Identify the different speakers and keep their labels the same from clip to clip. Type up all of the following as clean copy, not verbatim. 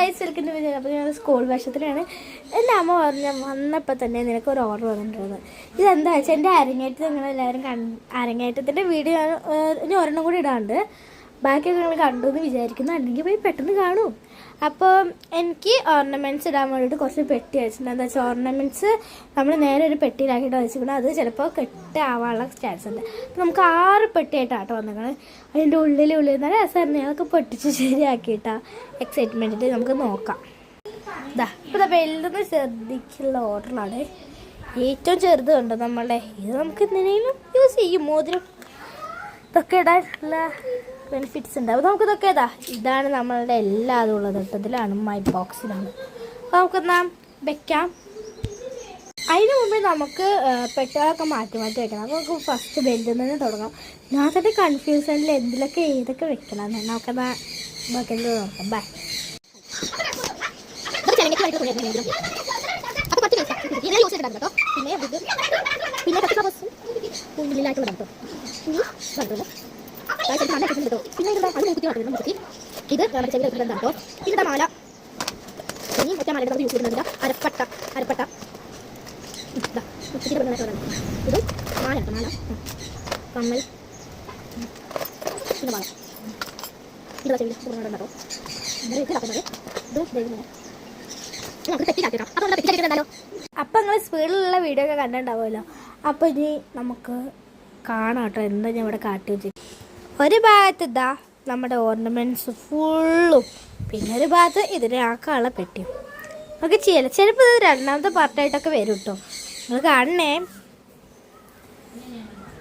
Speaker 1: Guys welcome to Vijay. അപ്പോൾ ഞാൻ school വർഷത്തിലാണ്. എൻ്റെ അമ്മ വന്നപ്പോൾ തന്നെ നിനക്കൊരു ഓർഡർ വന്നിട്ടുള്ളത്. ഇതെന്താ വെച്ചാൽ എൻ്റെ അരങ്ങേറ്റം നിങ്ങളെല്ലാവരും അരങ്ങേറ്റത്തിൻ്റെ വീഡിയോ ഞാൻ ഒരെണ്ണം കൂടി ഇടാണ്ട് ബാക്കിയൊക്കെ നിങ്ങൾ കണ്ടു എന്ന് വിചാരിക്കുന്നു. അല്ലെങ്കിൽ പോയി പെട്ടെന്ന് കാണൂ. അപ്പോൾ എനിക്ക് ഓർണമെൻറ്റ്സ് ഇടാൻ വേണ്ടിയിട്ട് കുറച്ച് പെട്ടി വെച്ചിട്ടുണ്ട്. എന്താ വെച്ചാൽ ഓർണമെൻറ്റ്സ് നമ്മൾ നേരെ ഒരു പെട്ടിയിലാക്കിയിട്ട് വെച്ചിട്ടുണ്ട്. അത് ചിലപ്പോൾ കെട്ടാവാനുള്ള ചാൻസ് ഉണ്ട്. അപ്പോൾ നമുക്ക് 6 പെട്ടിയായിട്ടാട്ടോ വന്നിരിക്കുന്നത്. അതിൻ്റെ ഉള്ളിൽ നല്ല രസമായിരുന്നു. അതൊക്കെ പൊട്ടിച്ച് ശരിയാക്കിയിട്ടാണ് എക്സൈറ്റ്മെൻറ്റിൽ നമുക്ക് നോക്കാം. ഇതാ ഇപ്പോൾ വലുതെന്ന് ചെറുതിക്കുള്ള ഓർഡറിലാണ്. ഏറ്റവും ചെറുത് കണ്ടോ നമ്മളുടെ. ഇത് നമുക്ക് എന്തിനേലും യൂസ് ചെയ്യും. മോതിരം ഇതൊക്കെ ഇടാനുള്ള ബെനിഫിറ്റ്സ് ഉണ്ട്. അപ്പോൾ നമുക്കിതൊക്കെ ഇതാണ് നമ്മളുടെ എല്ലാതും ഉള്ളത് കേട്ടോ. ഇതിലാണ് മൈ ബോക്സിലാണ്. അപ്പോൾ നമുക്കെന്നാ വെക്കാം. അതിന് മുമ്പേ നമുക്ക് പെട്ടുകളൊക്കെ മാറ്റി വെക്കണം. അപ്പോൾ നമുക്ക് ഫസ്റ്റ് ബെൽറ്റിൽ നിന്ന് തുടങ്ങാം. ഞാൻ തന്നെ കൺഫ്യൂഷനിൽ എന്തിലൊക്കെ ഏതൊക്കെ വെക്കണം. നമുക്കെന്നാ ബക്കറ്റിൽ നോക്കാം. ബൈ. ഇത് ചെറിയ പിന്നെ മാല ഇനി ഒറ്റ മാല യൂസ് ചെയ്യുന്നില്ല. അരപ്പട്ട ഇതും മാല കമ്മൽ പിന്നെ മാല ഇതാ ചെറിയ കേട്ടോ. അപ്പം നിങ്ങൾ സ്പീഡിലുള്ള വീഡിയോ ഒക്കെ കണ്ടിട്ടുണ്ടാവുമല്ലോ. അപ്പോൾ ഇനി നമുക്ക് കാണാം കേട്ടോ എന്താ ഞാൻ ഇവിടെ കാട്ടി വെച്ചിട്ട്. ഒരു ഭാഗത്ത് ഇതാ നമ്മുടെ ഓർണമെൻറ്റ്സ് ഫുള്ളും, പിന്നെ ഒരു ഭാഗത്ത് ഇതിനെ ആക്കാനുള്ള പെട്ടിയും നമുക്ക് ചെയ്യല. ചിലപ്പോൾ ഇത് രണ്ടാമത്തെ പാർട്ടായിട്ടൊക്കെ വരും കേട്ടോ. നിങ്ങൾ കാണണേ.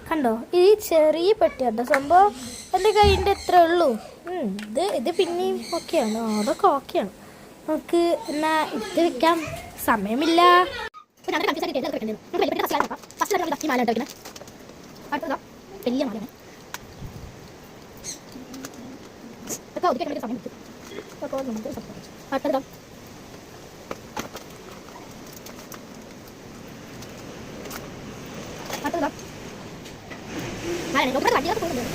Speaker 1: കണ്ടോ ഈ ചെറിയ പെട്ടി കേട്ടോ. സംഭവം എൻ്റെ കയ്യിൻ്റെ എത്ര ഉള്ളൂ. ഇത് പിന്നെയും ഓക്കെയാണ്. അതൊക്കെ ഓക്കെയാണ്. നമുക്ക് എന്നാ ഇത് വെക്കാം. സമയമില്ല. വലിയ മാലയാണ്. സമയം അടുത്തതാ വണ്ടിയൊക്കെ പോകുന്നുണ്ട്.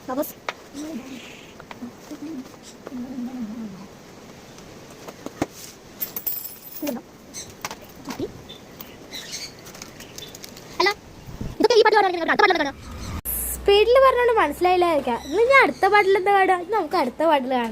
Speaker 1: Vamos. സ്പീഡിൽ പറഞ്ഞോണ്ട് മനസ്സിലായില്ലായിരിക്കാം. ഞാൻ അടുത്ത പാട്ടിൽ എന്താ കാണാം. നമുക്ക് അടുത്ത പാട്ടിൽ കാണാം.